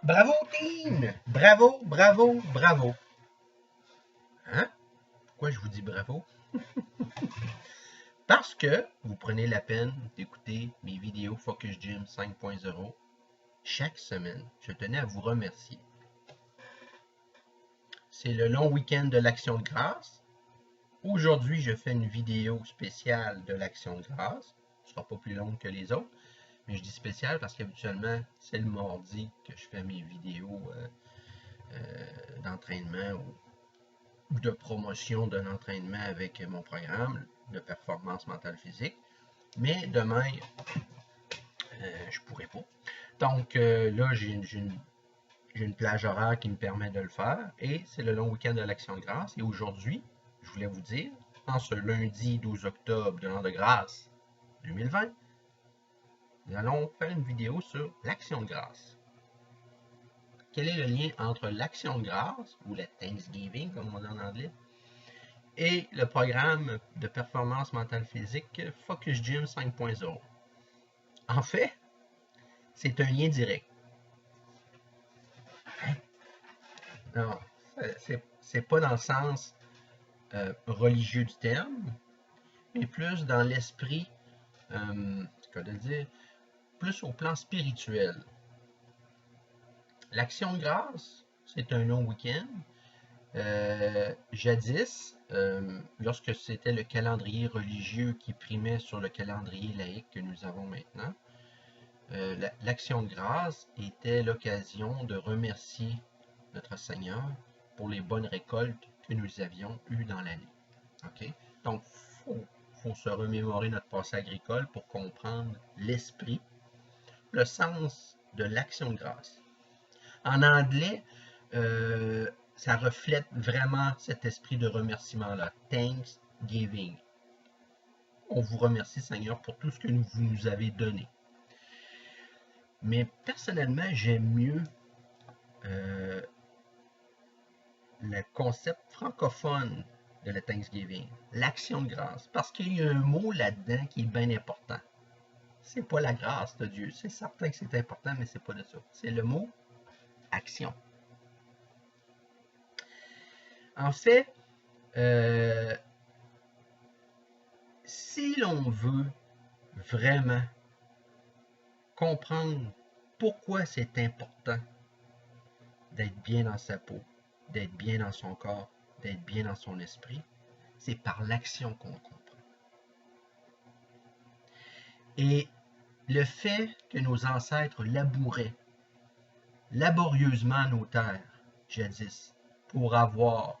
Bravo, team! Bravo, bravo, bravo. Hein? Pourquoi je vous dis bravo? Parce que vous prenez la peine d'écouter mes vidéos Focus Gym 5.0 chaque semaine. Je tenais à vous remercier. C'est le long week-end de l'Action de grâce. Aujourd'hui, je fais une vidéo spéciale de l'Action de grâce. Ce ne sera pas plus longue que les autres. Mais je dis spécial parce qu'habituellement, c'est le mardi que je fais mes vidéos d'entraînement ou de promotion d'un entraînement avec mon programme de performance mentale physique. Mais demain, je ne pourrai pas. Donc là, j'ai une plage horaire qui me permet de le faire. Et c'est le long week-end de l'Action de grâce. Et aujourd'hui, je voulais vous dire, en ce lundi 12 octobre de l'an de grâce 2020, nous allons faire une vidéo sur l'Action de grâce. Quel est le lien entre l'Action de grâce, ou la Thanksgiving, comme on dit en anglais, et le programme de performance mentale physique Focus Gym 5.0? En fait, c'est un lien direct. Non, c'est pas dans le sens religieux du terme, mais plus dans l'esprit, plus au plan spirituel. L'Action de grâce, c'est un long week-end. Jadis, lorsque c'était le calendrier religieux qui primait sur le calendrier laïque que nous avons maintenant, l'Action de grâce était l'occasion de remercier notre Seigneur pour les bonnes récoltes que nous avions eues dans l'année. Okay? Donc, il faut se remémorer notre passé agricole pour comprendre l'esprit, le sens de l'Action de grâce. En anglais, ça reflète vraiment cet esprit de remerciement-là. Thanksgiving. On vous remercie, Seigneur, pour tout ce que vous nous avez donné. Mais personnellement, j'aime mieux le concept francophone de la Thanksgiving, l'Action de grâce, parce qu'il y a un mot là-dedans qui est bien important. C'est pas la grâce de Dieu. C'est certain que c'est important, mais c'est pas de ça. C'est le mot action. En fait, si l'on veut vraiment comprendre pourquoi c'est important d'être bien dans sa peau, d'être bien dans son corps, d'être bien dans son esprit, c'est par l'action qu'on le comprend. Et le fait que nos ancêtres labouraient laborieusement nos terres, jadis, pour avoir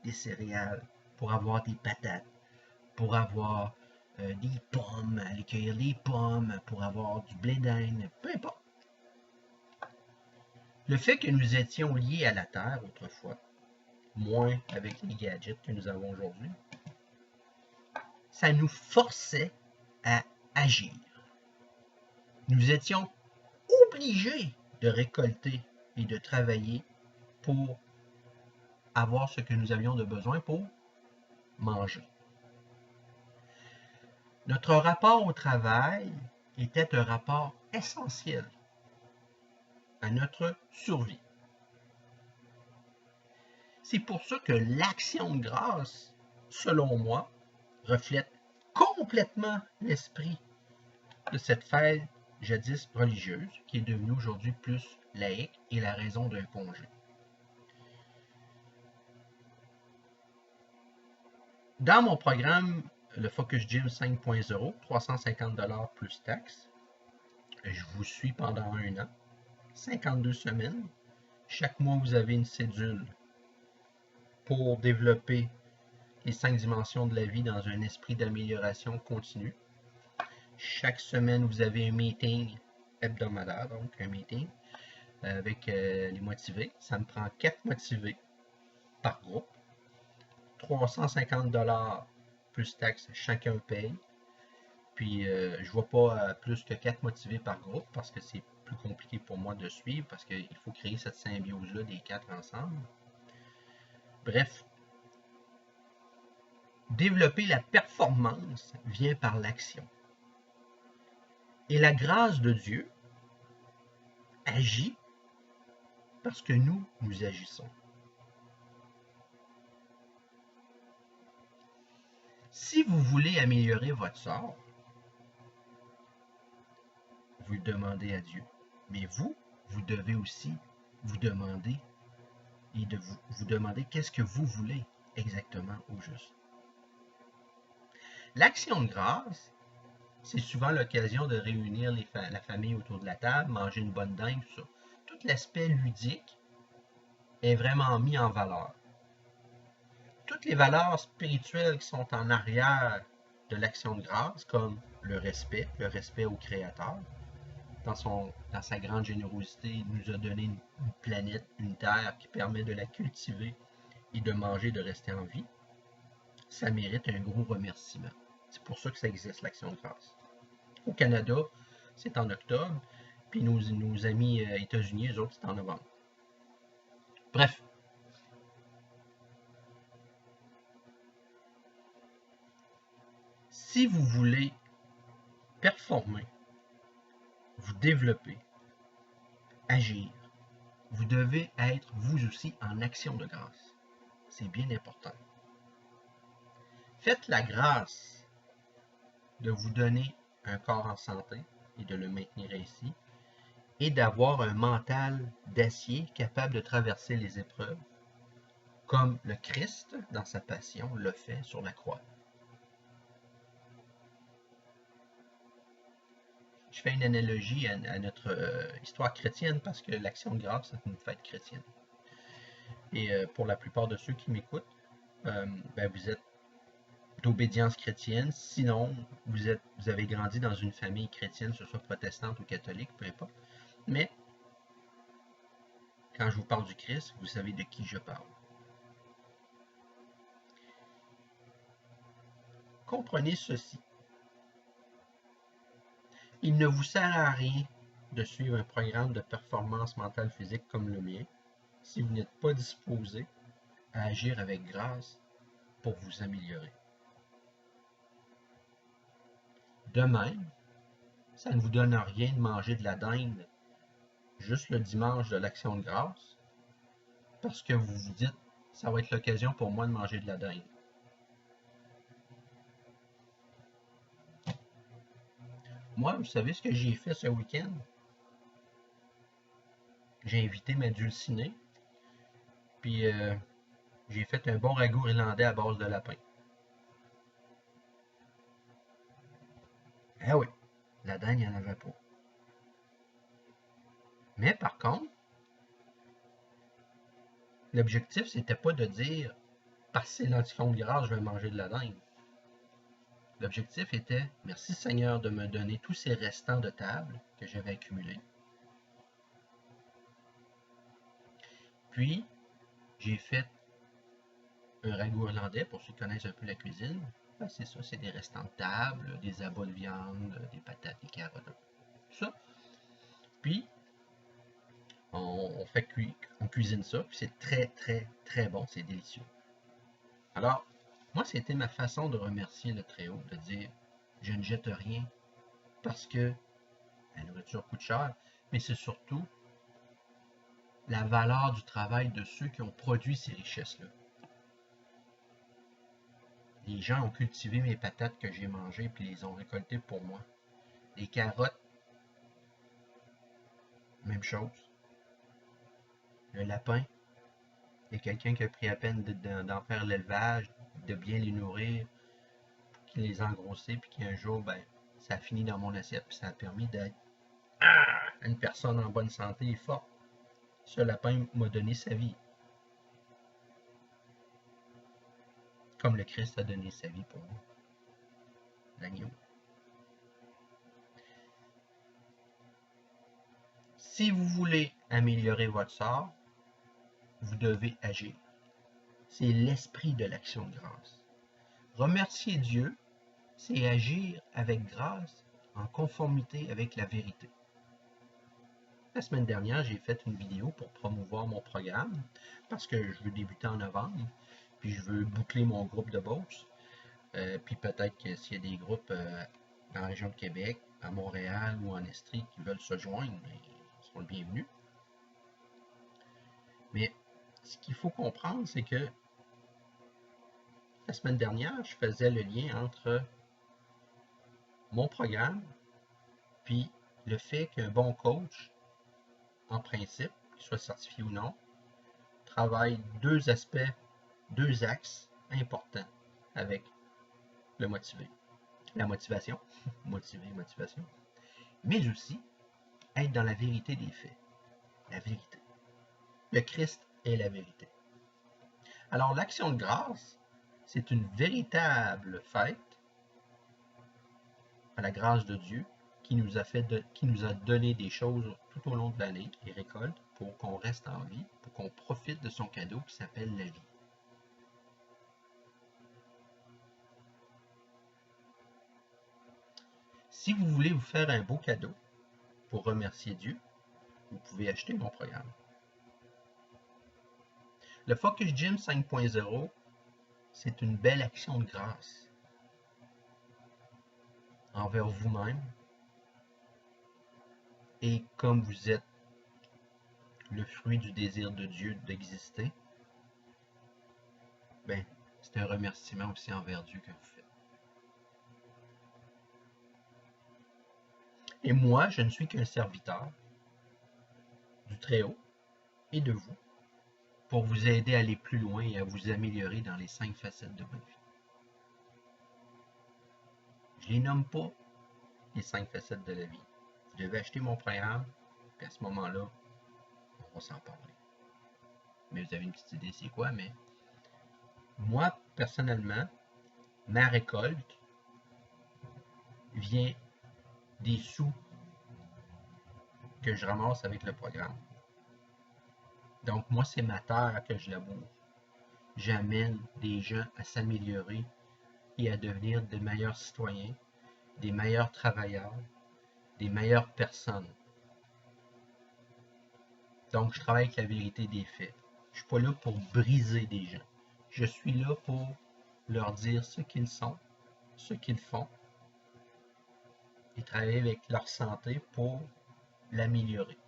des céréales, pour avoir des patates, pour avoir des pommes, aller cueillir des pommes, pour avoir du blé d'Inde, peu importe. Le fait que nous étions liés à la terre autrefois, moins avec les gadgets que nous avons aujourd'hui, ça nous forçait à agir. Nous étions obligés de récolter et de travailler pour avoir ce que nous avions de besoin pour manger. Notre rapport au travail était un rapport essentiel à notre survie. C'est pour ça que l'Action de grâce, selon moi, reflète complètement l'esprit de cette fête jadis religieuse qui est devenue aujourd'hui plus laïque et la raison d'un congé. Dans mon programme, le Focus Gym 5.0, 350 $ plus taxes, je vous suis pendant 1 an, 52 semaines. Chaque mois, vous avez une cédule pour développer les 5 dimensions de la vie dans un esprit d'amélioration continue. Chaque semaine, vous avez un meeting hebdomadaire, donc un meeting avec les motivés. Ça me prend 4 motivés par groupe. 350 $ plus taxes, chacun paye. Puis, je ne vois pas plus que 4 motivés par groupe parce que c'est plus compliqué pour moi de suivre parce qu'il faut créer cette symbiose-là des 4 ensemble. Bref, développer la performance vient par l'action. Et la grâce de Dieu agit parce que nous agissons. Si vous voulez améliorer votre sort, vous le demandez à Dieu. Mais vous devez aussi vous demander et de vous demander qu'est-ce que vous voulez exactement au juste. L'action de grâce, c'est souvent l'occasion de réunir la famille autour de la table, manger une bonne dinde, tout ça. Tout l'aspect ludique est vraiment mis en valeur. Toutes les valeurs spirituelles qui sont en arrière de l'action de grâce, comme le respect au Créateur, dans sa grande générosité, il nous a donné une planète, une terre qui permet de la cultiver et de manger, de rester en vie. Ça mérite un gros remerciement. C'est pour ça que ça existe, l'action de grâce. Au Canada, c'est en octobre, puis nos amis états-unis, eux autres, c'est en novembre. Bref. Si vous voulez performer, vous développer, agir, vous devez être vous aussi en action de grâce. C'est bien important. Faites la grâce de vous donner un corps en santé et de le maintenir ainsi, et d'avoir un mental d'acier capable de traverser les épreuves, comme le Christ, dans sa passion, le fait sur la croix. Je fais une analogie à notre histoire chrétienne parce que l'action de grâce, c'est une fête chrétienne. Et pour la plupart de ceux qui m'écoutent, vous êtes d'obédience chrétienne. Sinon, vous avez grandi dans une famille chrétienne, que ce soit protestante ou catholique, peu importe. Mais quand je vous parle du Christ, vous savez de qui je parle. Comprenez ceci. Il ne vous sert à rien de suivre un programme de performance mentale physique comme le mien si vous n'êtes pas disposé à agir avec grâce pour vous améliorer. De même, ça ne vous donne rien de manger de la dinde juste le dimanche de l'action de grâce parce que vous vous dites ça va être l'occasion pour moi de manger de la dinde. Moi, vous savez ce que j'ai fait ce week-end? J'ai invité ma dulcinée, puis j'ai fait un bon ragoût irlandais à base de lapin. Ah oui, la dinde, il n'y en avait pas. Mais par contre, l'objectif, c'était pas de dire parce que c'est l'anticon de grâce, je vais manger de la dinde. L'objectif était, merci Seigneur de me donner tous ces restants de table que j'avais accumulés. Puis, j'ai fait un ragoût irlandais, pour ceux qui connaissent un peu la cuisine. Ben, c'est ça, c'est des restants de table, des abats de viande, des patates, des carottes, tout ça. Puis, on cuisine ça, puis c'est très, très, très bon, c'est délicieux. Alors, moi, c'était ma façon de remercier le Très-Haut, de dire, je ne jette rien parce que la nourriture coûte cher, mais c'est surtout la valeur du travail de ceux qui ont produit ces richesses-là. Les gens ont cultivé mes patates que j'ai mangées puis les ont récoltées pour moi. Les carottes, même chose. Le lapin, il y a quelqu'un qui a pris la peine d'en faire l'élevage, de bien les nourrir, qui les a engrossés, puis qu'un jour, ça a fini dans mon assiette, puis ça a permis d'être une personne en bonne santé et forte. Ce lapin m'a donné sa vie. Comme le Christ a donné sa vie pour moi. L'agneau. Si vous voulez améliorer votre sort, vous devez agir. C'est l'esprit de l'action de grâce. Remercier Dieu, c'est agir avec grâce en conformité avec la vérité. La semaine dernière, j'ai fait une vidéo pour promouvoir mon programme parce que je veux débuter en novembre, puis je veux boucler mon groupe de bourse. Puis peut-être que s'il y a des groupes dans la région de Québec, à Montréal ou en Estrie qui veulent se joindre, sont le bienvenu. Mais ce qu'il faut comprendre, c'est que la semaine dernière, je faisais le lien entre mon programme puis le fait qu'un bon coach, en principe, qu'il soit certifié ou non, travaille deux aspects, deux axes importants avec le motivé. La motivation, motivation, mais aussi être dans la vérité des faits. La vérité. Le Christ est la vérité. Alors, l'action de grâce, c'est une véritable fête à la grâce de Dieu qui nous a donné des choses tout au long de l'année, les récoltes, pour qu'on reste en vie, pour qu'on profite de son cadeau qui s'appelle la vie. Si vous voulez vous faire un beau cadeau pour remercier Dieu, vous pouvez acheter mon programme. Le Focus Gym 5.0, c'est une belle action de grâce envers vous-même. Et comme vous êtes le fruit du désir de Dieu d'exister, ben, c'est un remerciement aussi envers Dieu que vous faites. Et moi, je ne suis qu'un serviteur du Très-Haut et de vous pour vous aider à aller plus loin et à vous améliorer dans les 5 facettes de votre vie. Je ne les nomme pas, les 5 facettes de la vie. Vous devez acheter mon programme, puis à ce moment-là, on va s'en parler. Mais vous avez une petite idée c'est quoi, mais moi, personnellement, ma récolte vient des sous que je ramasse avec le programme. Donc, moi, c'est ma terre que je laboure. J'amène des gens à s'améliorer et à devenir de meilleurs citoyens, des meilleurs travailleurs, des meilleures personnes. Donc, je travaille avec la vérité des faits. Je ne suis pas là pour briser des gens. Je suis là pour leur dire ce qu'ils sont, ce qu'ils font, et travailler avec leur santé pour l'améliorer.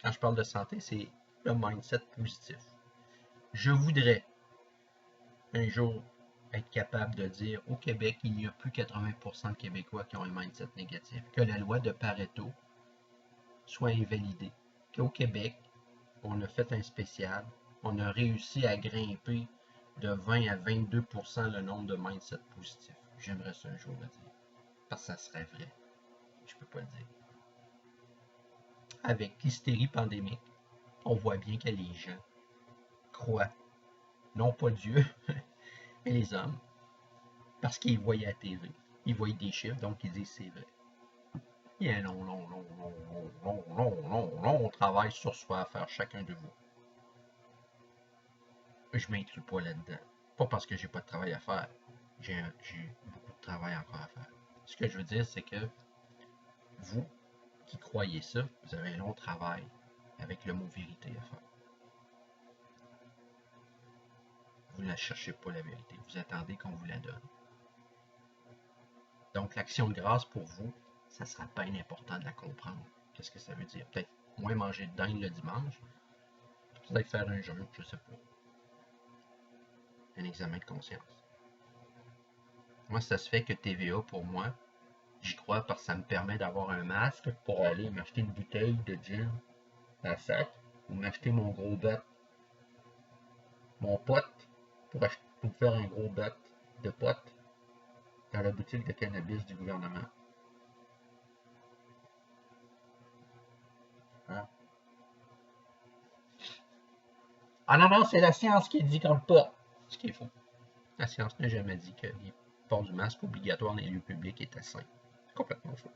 Quand je parle de santé, c'est le mindset positif. Je voudrais un jour être capable de dire au Québec, il n'y a plus 80% de Québécois qui ont un mindset négatif, que la loi de Pareto soit invalidée, qu'au Québec, on a fait un spécial, on a réussi à grimper de 20 à 22% le nombre de mindset positifs. J'aimerais ça un jour le dire, parce que ça serait vrai. Je ne peux pas le dire. Avec l'hystérie pandémique, on voit bien que les gens croient, non pas Dieu, mais les hommes, parce qu'ils voient à la TV. Ils voient des chiffres, donc ils disent c'est vrai. Il y a un long travail sur soi à faire chacun de vous. Je ne m'inclus pas là-dedans. Pas parce que j'ai pas de travail à faire. J'ai beaucoup de travail encore à faire. Ce que je veux dire, c'est que vous qui croyez ça, vous avez un long travail avec le mot vérité à faire. Vous ne la cherchez pas la vérité, vous attendez qu'on vous la donne. Donc l'action de grâce pour vous, ça ne sera pas important de la comprendre. Qu'est-ce que ça veut dire? Peut-être moins manger de dinde le dimanche, peut-être faire un jeûne, je ne sais pas. Un examen de conscience. Moi, ça se fait que TVA, pour moi, j'y crois parce que ça me permet d'avoir un masque pour aller m'acheter une bouteille de gin à sac ou m'acheter mon gros bat, mon pote, pour faire un gros bat de pote dans la boutique de cannabis du gouvernement. Hein? Ah non, non, c'est la science qui dit qu'on le porte. Ce qui est faux. La science n'a jamais dit que le port du masque obligatoire dans les lieux publics était sain. C'est complètement faux.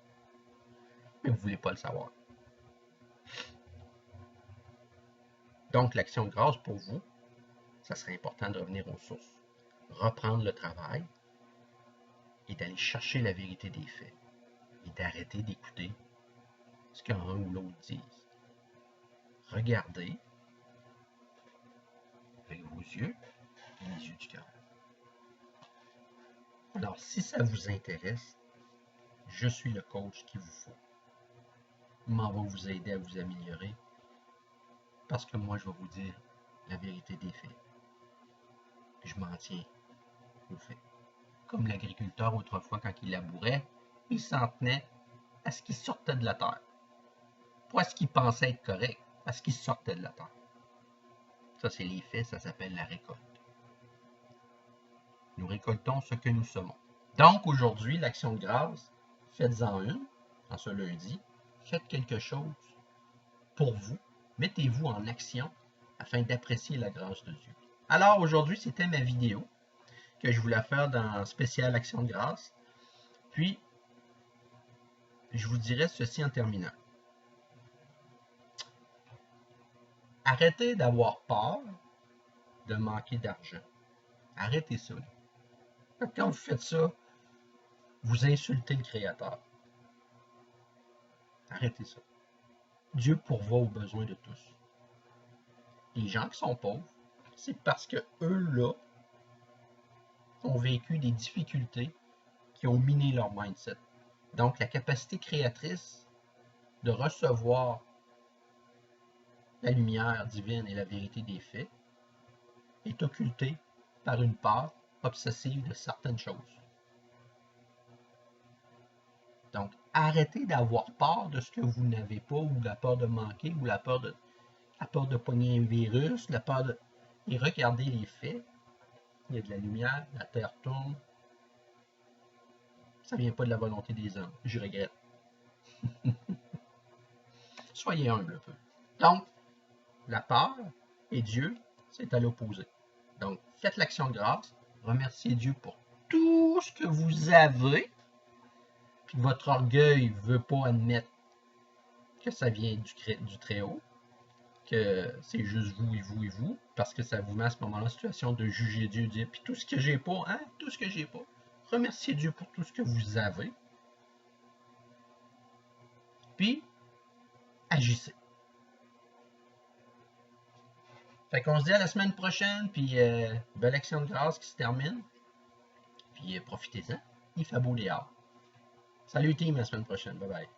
Mais vous ne voulez pas le savoir. Donc, l'action de grâce pour vous, ça serait important de revenir aux sources. Reprendre le travail et d'aller chercher la vérité des faits. Et d'arrêter d'écouter ce qu'un ou l'autre disent. Regardez avec vos yeux et les yeux du cœur. Alors, si ça vous intéresse, je suis le coach qu'il vous faut. m'en va vous aider à vous améliorer. Parce que moi, je vais vous dire la vérité des faits. Puis je m'en tiens aux faits. Comme l'agriculteur autrefois, quand il labourait, il s'en tenait à ce qui sortait de la terre. Pas à ce qu'il pensait être correct, à ce qui sortait de la terre. Ça, c'est les faits, ça s'appelle la récolte. Nous récoltons ce que nous semons. Donc, aujourd'hui, l'action de grâce, faites-en une, en ce lundi. Faites quelque chose pour vous. Mettez-vous en action afin d'apprécier la grâce de Dieu. Alors, aujourd'hui, c'était ma vidéo que je voulais faire dans spécial action de grâce. Puis, je vous dirais ceci en terminant. Arrêtez d'avoir peur de manquer d'argent. Arrêtez ça. Quand vous faites ça, vous insultez le Créateur. Arrêtez ça. Dieu pourvoit aux besoins de tous. Les gens qui sont pauvres, c'est parce que eux-là ont vécu des difficultés qui ont miné leur mindset. Donc, la capacité créatrice de recevoir la lumière divine et la vérité des faits est occultée par une peur obsessive de certaines choses. Donc, arrêtez d'avoir peur de ce que vous n'avez pas, ou la peur de manquer, ou la peur de pogner un virus, la peur de... Et regardez les faits. Il y a de la lumière, la terre tourne. Ça ne vient pas de la volonté des hommes. Je regrette. Soyez humble un peu. Donc, la peur et Dieu, c'est à l'opposé. Donc, faites l'action de grâce. Remerciez Dieu pour tout ce que vous avez. Puis votre orgueil ne veut pas admettre que ça vient du Très-Haut, que c'est juste vous et vous et vous, parce que ça vous met à ce moment-là en situation de juger Dieu, dire, puis tout ce que j'ai pas, hein, tout ce que j'ai pas. Remerciez Dieu pour tout ce que vous avez. Puis, agissez. Fait qu'on se dit à la semaine prochaine, puis belle action de grâce qui se termine. Puis profitez-en. Il fait beau dehors. Salut team, à la semaine prochaine. Bye bye.